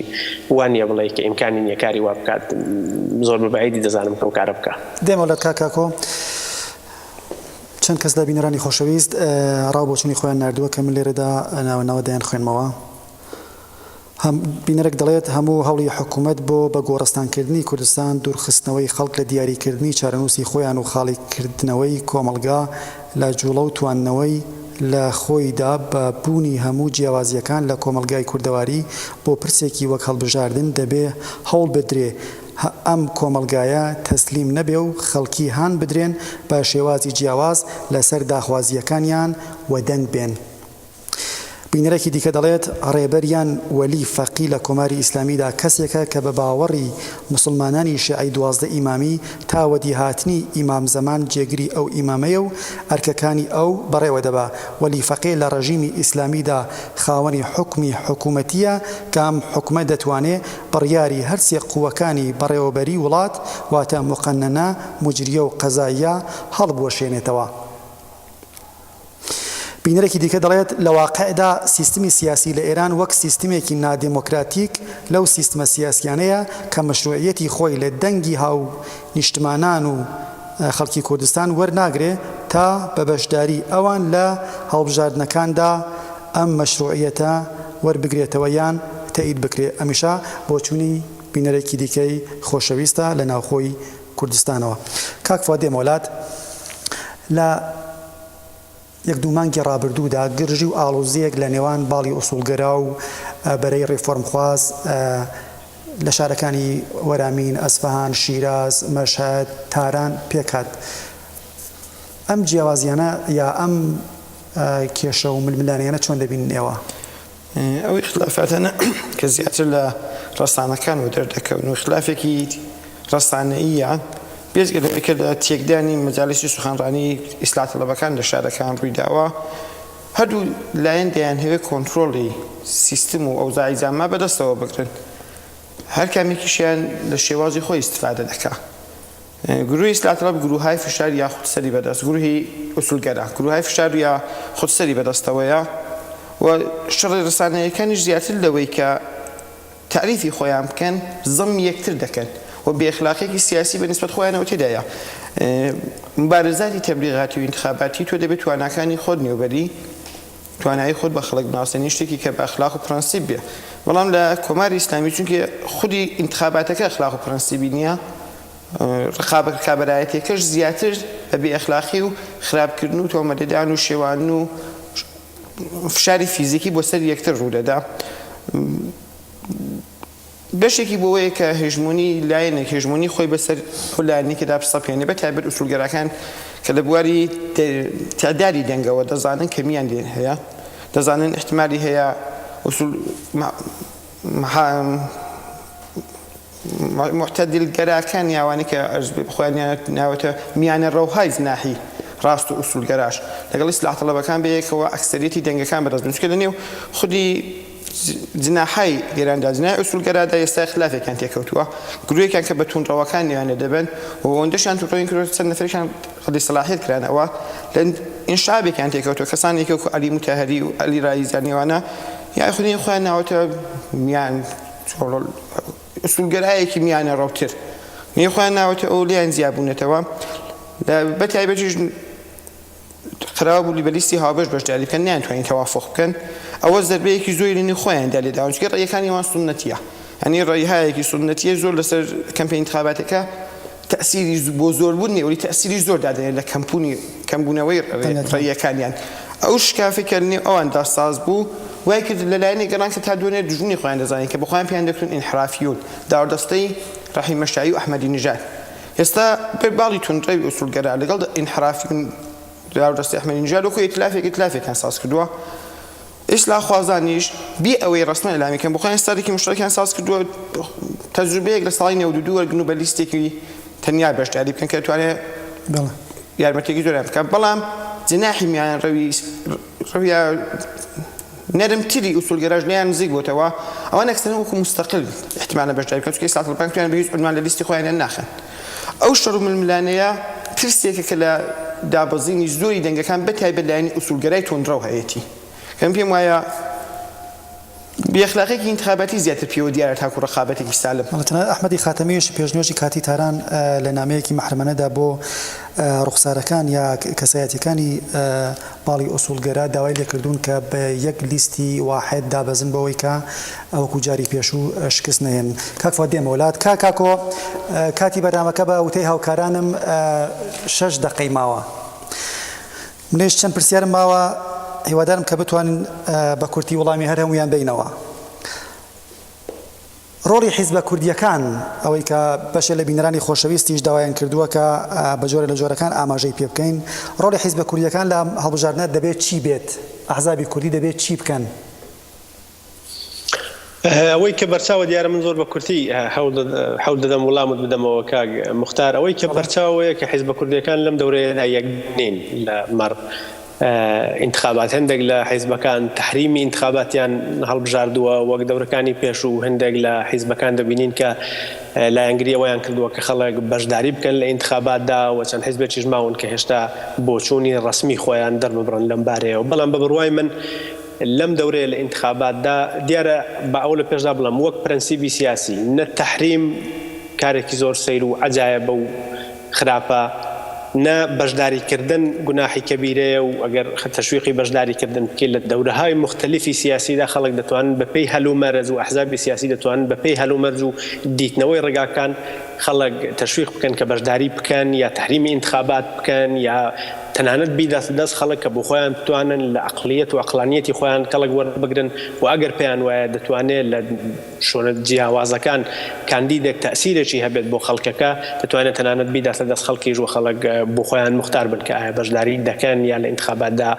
وانە بڵێ کە ئیمکانی نییە کاری وا بکات زۆر بەبعیدی دەزانم کە ئەو کارە بکە
دێمەڵەت کاکۆ چەند کەس لە بینەرانی خۆشەویست ڕاوبۆچوونی خۆیان نردووە کە من لێرەدا ناوەناوە دەیان خوێنمەوە بینەرێک دەڵێت هەموو هەوڵی حکوومەت بۆ بە گۆڕستانکردنی کوردستان دوورخستنەوەی خەڵک لە دیاریکردنی چارەنووسی خۆیان و خاڵیکردنەوەی کۆمەلگا لە جوڵە و تواننەوەی لە خۆیدا بە بوونی هەموو جیاوازیەکان لە کۆمەلگای کوردەواری بۆ پرسێکی وەک هەڵبژاردن دەبێ هەوڵ بدرێ ئەم کۆمەلگایە تەسلیم نەبێ و خەڵکی هان بدرێن بە شێوازی جیاواز لەسەر داخوازیەکانیان و دەنگ بێن بینەرێکی دیکە دەڵێت ڕێبەریان وەلی فەقی لە کۆماری ئیسلامیدا کەسێکە کە بە باوەڕی مسلمانانی شیعی 12 ئیمامی تا وەدی هاتنی ئیمام زەمان جێگری ئەو ئیمامەیە و ئەرکەکانی ئەو بەڕێوە دەبا وەلی فەقی لە ڕەژیمی ئیسلامیدا خاوەنی حکمی حکوومەتیە کە ئەم حکومە دەتوانێت بڕیاری هەرسێ قووەکانی بەڕێوەبەری وڵات واتە موقەننە موجریە و قەزاییە هەڵبوەشێنێتەوە بینەرێکی دیکە دەڵێت لە واقعدا سیستمی سیاسی لە ئێران وەک سیستمێکی نادیموکراتیک لەو سیستمە سیاسیانەیە کە مەشروعیەتی خۆی لە دەنگی هاو نیشتمانان و خەڵکی کوردستان وەرناگرێ تا بە بەشداری ئەوان لە هەڵبژاردنەکاندا ئەم مەشروعیەتە وەربگرێتەوە یان تەئید بکرێ ئەمیشە بۆچوونی بینەرێکی دیکەی خۆشەویستە لە ناوخۆی کوردستانەوە کاک فواد دێمەولات لە یەک دوو مانگی ڕابردوودا گرژی و ئاڵوزیەک لە نێوان باڵی ئوسوڵگەرا و بەرەی ڕێفۆرمخواز لە شارەکانی وەرامین ئەسفەهان شیراز مەشهەد تاران پێکات ئەم جیاوازیانە یا ئەم کێشە و ململانیانە چۆن دەبینن ئێوە
ئەوەی خلافاتانە کە زیاتر لە ڕستانەکان و دەردەکەون و خلافێکی ڕستانەیە بێزگە لەوەیکە لە تێکدانی مەجالیسی سوخانڕانی ئیسلاح تەڵەبەکان لە شارەکان ڕوویداوە هەردوو لایەن دەیان هەوێت کۆنتڕۆڵی سیستم و ئەوزاعی زاما بەدەستەوە بگرن هەر کامێکیشیان لە شێوازی خۆی استفادە دەکا گروهی ئیسلاح تەڵەب گروههای فشار یا خودسەری بەدەست گروهی ئوسولگەرە گروههای فشار یا خودسەری بەدەستەوەیە و شەڕی ڕسانەیەکانیش زیاتر لەوەی کە تعریفی خۆیان بکەن زەم یەکتر دەکەن و بێخلاقێکی سیاسی بەنسبەت خۆیانەوە تێدایە مبارزاتی تەبلیغاتی و انتخاباتی تۆ دەبێت تواناکانی خۆت نێوبەری توانایی خۆت بە خەڵک بناسێنی شتێکی کە بە ئەخلاق و پرەنسیب بێ بەڵام لە کۆماری ئیسلامی چونکە خودی انتخاباتەکە ئەخلاق و پرەنسیبی نییە ڕقابەتەکەش زیاتر بە بێئەخلاقی و خراپکردن و تۆمەتدان و شێوان و فشاری فیزیکی بۆ سەر یەکتر ڕوودەدا بەشێکی بۆەیە کە هێژمونی لایەنێک هێژمونی خۆی بەسەر لایەنی کەدا پسەپێنێ بە تایبەت ئوسولگەرەکان کە لە بواری تعدادی دەنگەوە دەزانن کەمیان لێن هەیە دەزانن احتمالی هەیە معتەدیلگەراکان یاوانی کە خۆیان ناوەتە میانە ڕەوهای جناحی ڕاست و ئوسولگەراش لەگەڵ ئیسلاح طلەبەکان بەیەکەوە ئەکسەریەتی دەنگەکان بەدەست چکە لەنێو خودی جناحی گەراندا جناحی ئوسولگەرادا ئێستا خلافێکیان تێکەوتووە گروپێکیان کە بە توندڕەوەکان نێوانە دەبن و ئەوەندەشیان تووڕۆین کرد چەند نەفرێکیان خودی سەلاحیەت کرانەوە لە ئینشابێکیان تێکەوتووە کەسانێکی وەکو عەلی متاهەری و عەلی ڕایزانیوانە یای خودی خۆیان ناوەتە میان ئوسولگەرایەکی میانە ڕەوتر نیە خۆیان ناوەتە ئەو لیان زیابوونەتەوە بە تایبەتیش خراوە بوو لیبەلیستی هاوبەش بەشداری بکەن نیانتوانین تەوافق بکەن ئەوە زەربەیەکی زۆری لەنێو خۆیاندا لێداون چکە ڕێیەکانی وان سونەتیە ئەنی ڕێیهایەکی سونەتیە زۆر لەسەر کەمپین انتخاباتەکە تەأسیری بۆ زۆربوون نێوەری تەأسیری زۆر دادەنێت لە کەمبوونەوەی ڕێیەکانیان ئەو شکافێکە لەنێو ئەوان داساز بوو وای کرد لەلایەنی گەڕان کە تا دوێنێ دژمنی خۆیان دەزانین کە بە خۆیان پێیان دەکردن ئینحرافیون داوەدەستەی ڕەحیم مەشایی و ئەحمەدی نژاد ئێستا باڵی تونڕەوی ئوسولگەرا لەگەڵ ئینحرافیون داوەدەستی ئەحمەدی نژاد وەکو ئیتلافێکیان ساز کردووە ئیسلاح خوازانیش بێ ئەوەی ڕسمە ئەلامیکەن بۆ خۆیان ستارێکی مشترەکیان ساز کردووە تەجروبەیەک لە ساڵی 92 وەرگن و بە لیستێکی تەنیا بەشداری بکەن کە دەتوانێت یارمەتێکی زۆریان بکەن بەڵام جناحی میان ڕەویە نەرمتری ئوسولگەراژ لیان نزیک بۆتەوە ئەوە نەکسەن وەکو مستەقل احتیمالە بەشداری بکەن چونکە ئیسلاح طلەبەکان بە هیچ عنوان لە لیستی خۆیان ناخەن ئەو شەڕ و ململانەیە ترسێکە کە لە دابەزینی زۆری دەنگەکان بەتایبەت لایەنی ئوسولگەرای تۆندڕەو هەیەتی کەم پێم وایە بێخلاقێکی انتخاباتی زیاتر پێوە دیارە تاکو ڕەقابەتێکی سالم
ئەحمەدی خاتەمیش پێشنیۆژی کاتی تاران لە نامەیەکی محرمانەدا بۆ ڕوخسارەکان یا کەسایەتیەکانی باڵی ئوسولگەرا داوای لێکردوون کە بە یەک لیستی واحد دابەزن بەوەی کە ئەوەکو جاری پێشوو شکست نەهێن کاک فواد دێمە وڵات کاکۆ کاتی بەرنامەکە بە وتەی هاوکارانم 6 دقەی ماوە منێش چەند پرسیارم ماوە هیوادارم کە بتوانین بە کورتی وەڵامی هەر هەمویان بینەوە ڕۆڵی حیزبە کوردیەکان ئەوەی کە بەشێ لە بینەرانی خۆشەویستیش داوایان کردووە کە بە جۆرە لە جۆرەکان ئاماژەی پێ بکەین ڕۆڵی حیزبە کوردیەکان لە هەڵبژاردنە دەبێت چی بێت ئەحزابی کوردی دەبێت چی بکەن
ئەوەی کە بەرچاوە دیارە من زۆر بە کورتی حەول دەدەم وەڵامت بدەمەوە کاک موختار ئەوەی کە بەرچاوەیە کە حیزبە کوردیەکان لەم دەورەیەدا یەک نین لە مەڕ انتخابات هەندێک لە حیزبەکان تحریمی انتخاباتیان هەڵبژاردووە وەک دەورەکانی پێش و هەندێک لە حیزبەکان دەبینین کە لایەنگری ئەوەیان کردووە کە خەڵک بەشداری بکەن لە انتخاباتدا و چەند حیزبێکیش ماون کە هێشتا بۆچوونی ڕسمی خۆیان دەرببڕن لەم بارەیەوە بەڵام بە بڕوای من لەم دەورەیە لە انتخاباتدا دیارە بە ئەو لە پێشدا بڵم وەک پرەنسیبی سیاسی نە تەحریم کارێکی زۆر سەیر و عەجایبە و خراپە نە بەشداریکردن گوناحی کەبیرەیە و ئەگەر تەشویقی بەشداریکردن بکەیت لە دەورەهای مختلفی سیاسیدا خەڵک دەتوانن بەپێی هەلومەرز و ئەحزابی سیاسی دەتوانن بەپێی هەلومەرز و دیتنەوەی ڕێگاکان خەڵک تەشویق بکەن کە بەشداری بکەن یا تحریمی انتخابات بکەن یا تەنانەت بیدەست دەست خەڵک کە بۆ خۆیان بتوانن لە عەقڵیەت و عەقلانیەتی خۆیان کەڵک وەربگرن و ئەگەر پێیان وایە دەتوانێت لە شۆنە جیاوازەکان کاندیدێک تەئسیرێکی هەبێت بۆ خەڵکەکە دەتوانێت تەنانەت بیدەستە دەست خەڵکیش و خەڵک بۆ خۆیان مختار بن کە ئایا بەشداری دەکەن یا لە انتخاباتدا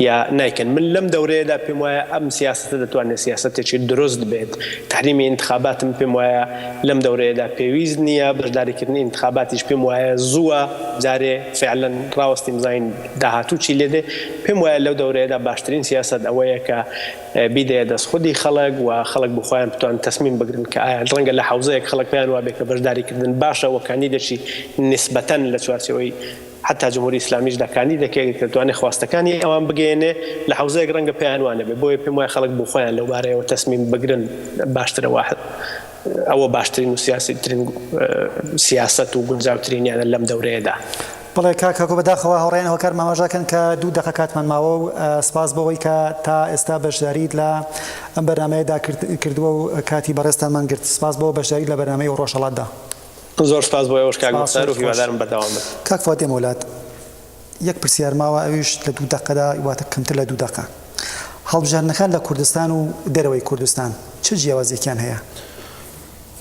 یا نایکەن من لەم دەورەیەدا پێم وایە ئەم سیاستە دەتوانێت سیاستێکی دروست بێت تحریمی انتخاباتم پێم وایە لەم دەورەیەدا پێویست نییە بەشداریکردنی انتخاباتیش پێم وایە زووە جارێ فعلا ڕاوەستی مزین داهاتوو چی لێدێ پێم وایە لەو دەورەیەدا باشترین سیاست ئەوەیە کە بیدەیە دەست خودی خەڵک و خەڵک بخۆیان بتوان تەسمیم بگرن کە ئایا ڕەنگە لە حوزەیەک خەڵک پێیان وابێت کە بەشداریکردن باشە و کاندیدێکی نسبەتەن لە چوارچەوەی حتا جمهوری ئیسلامیشدا کاندیدێکێک کە دەتوانێت خواستەکانی ئەوان بگەێنێ لە حوزەیەک ڕەنگە پێیان وانە بێ بۆیە پێم وایە خەڵک بۆ خۆیان لەو بارەیەوە تەسمیم بگرن باشترە واحد ئەوە باشترین و سیاسیترین سیاست و گونجاوترینیانە لەم دەورەیەدا
بڵێ کاکۆ بەداخەوە هەوڕێیان هۆکار ماماژاکەن کە 2 دقە کاتمان ماوە و سپاس بەوەی کە تا ئێستا بەشداریت لە ئەم بەرنامەیەدا کردووە و کاتی بەڕێستانمان گرت سپاس بەوە بەشداری لە بەرنامەی ڕۆژهەڵاتدا
زۆر سپاس بۆ ئێوەش کاک موختار و هیوادارم بەردەوام بێت
کاک فواد دێمە وڵات یەک پرسیار ماوە ئەویش لە 2 دقەدا واتە کەمتر لە 2 دقە هەڵبژاردنەکان لە کوردستان و دەرەوەی کوردستان چ جیاوازیەکیان هەیە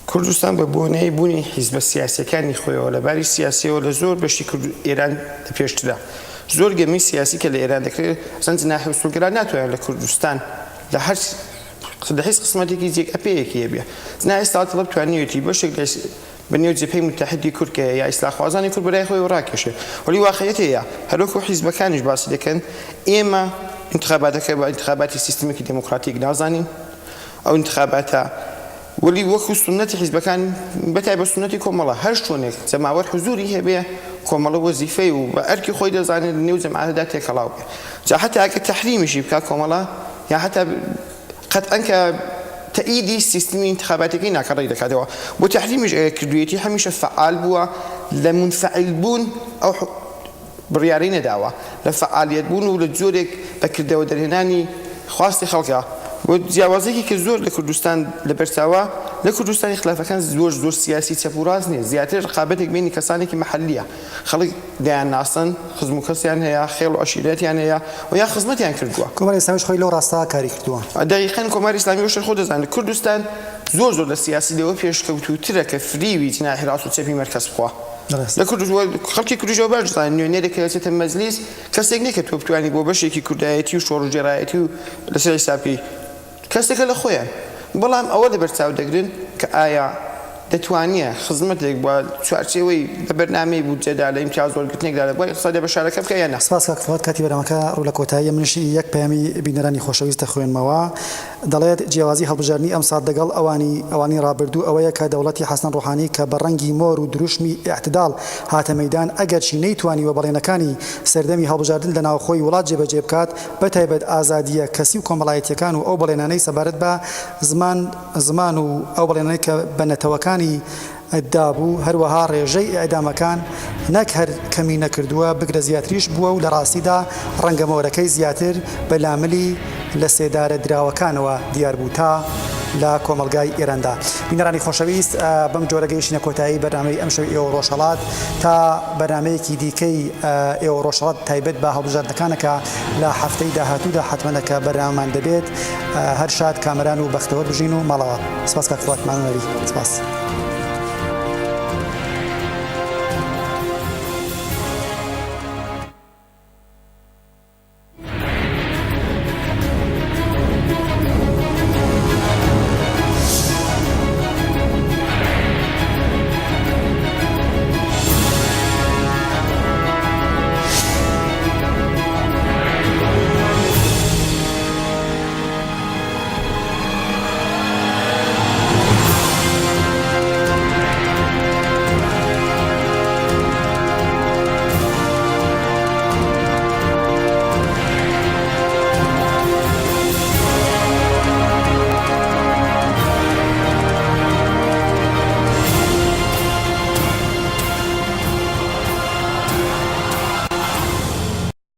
کوردستان بە بۆنەی بوونی حیزبە سیاسیەکانی خۆیەوە لەباری سیاسیەوە لە زۆر بەشی ئێران لە پێشترا زۆر گەمی سیاسی کە لە ئێران دەکرێت چەند جناحی ئوسولگەرا ناتوانێت لە کوردستان لە هەر لە هیچ قسمەتێکی جێک ئەپەیەکی هەبێ زنا ئێستا تەڵەب توانیوێتی بەشێک بنێو جبهەی متحدی کورد یا ئیسلاخوازانی کورد بەلای خۆی ڕاکێشێ وەلی واقعیەت هەیە هەروەکو حیزبەکانیش باسی دەکەن ئێمە انتخاباتەکە بە انتخاباتی سیستمێکی دموکراتیک نازانین ئەو انتخاباتە وەلی وەکو سنەتی حیزبەکان بەتای بە سنەتی کۆمەڵە هەر شتێک جەماوەر حزوری هەبێ کۆمەڵە وەزیفەی و بە ئەرکی خۆی دەزانێت نێو جەماعەتدا تێکەڵاو بێ جا حتا ئەگە تەحریمیشی بکات کۆمەڵە یا حتا قەتعەن کە تأييدي سيستمي انتخاباتك ناكري دكاتوا وتحريمش كردويتي هميشه فعال بوا لمنفعل بون او بريارين دعوة لفعاليات بون ولجورك بكردوا درهناني خاصة خلقها وجوازيكي كزور لكردستان لبرساوا لكردستان خلافه كان زور سياسي تفورازني زيادة رقابتك بين كسانك محلية خلق ديان اصلا خدمو كسيان هي خيل وعشيرات يعني هي ويا خدمت يعني كردوا
کۆمەڵی ئیسلامیش خۆی لەو ڕاستە کاری کردووە
دقيقا كومار اسلامي وش خود زان كردستان زور للسياسي دو بيشكوتو ترك فريوي تنا حراس وتسبي مركز بخوا لكل خلقي كل جواب جزء إنه نيرك كاسة المجلس كاسيني كتب تواني بوبشي كي كردايتي وشور جرايتي لسه سابي كاسة كلا خويا بلام أول برتاو دقرن كآية دتوانية خدمتك وشارتي ببرنامج بوجد على امتياز والقتنيك على بوي صادق بشارك بكيانا
سپاس کاک کاتی بەرامەکە ڕوو لە کۆتایی منیش یەک پەیامی بینەرانی خۆشەویست دەخوێنمەوە دەڵێت جیاوازی هەڵبژاردننی ئەم سات لەگەڵ ئەوانی ڕابردوو ئەوەیە کە دەوڵەتی حەسەن ڕوحانی کە بە ڕەنگی مۆر و دروشمی ئاعتدال هاتە مەیدان ئەگەرچی نەیتوانی و بەڵێنەکانی سەردەمی هەڵبژاردن لە ناوخۆی وڵات جێبەجێ بکات بەتایبەت ئازادیە کەسی و کۆمەڵایەتیەکان و ئەو بەڵێنانەی سەبارەت بە زمان و ئەو بەڵێنانەی کە بە نەتەوەکانی دابوو هەروەها ڕێژەی ئەعدامەکان نەک هەر کەمی نەکردووە بگرە زیاتریش بووە و لە ڕاستیدا ڕەنگەمەوەرەکەی زیاتر بە لاملی لە سێدارە دراوەکانەوە دیار بوو تا لە کۆمەلگای ئێراندا بینەرانی خۆشەویست بەم جۆرەگەیشتنە کۆتایی بەرنامەی ئەم شەوی ئێوە ڕۆژهەڵات تا بەرنامەیەکی دیکەی ئێوە ڕۆژهەڵات تایبەت بە هەڵبژاردنەکانەکە لە هەفتەی داهاتوودا حتمەنەکە بەرنامەمان دەبێت هەر شاد کامەران و بەختەوە بژین و ماڵەوە سپاس کاک فواد مامەری سپاس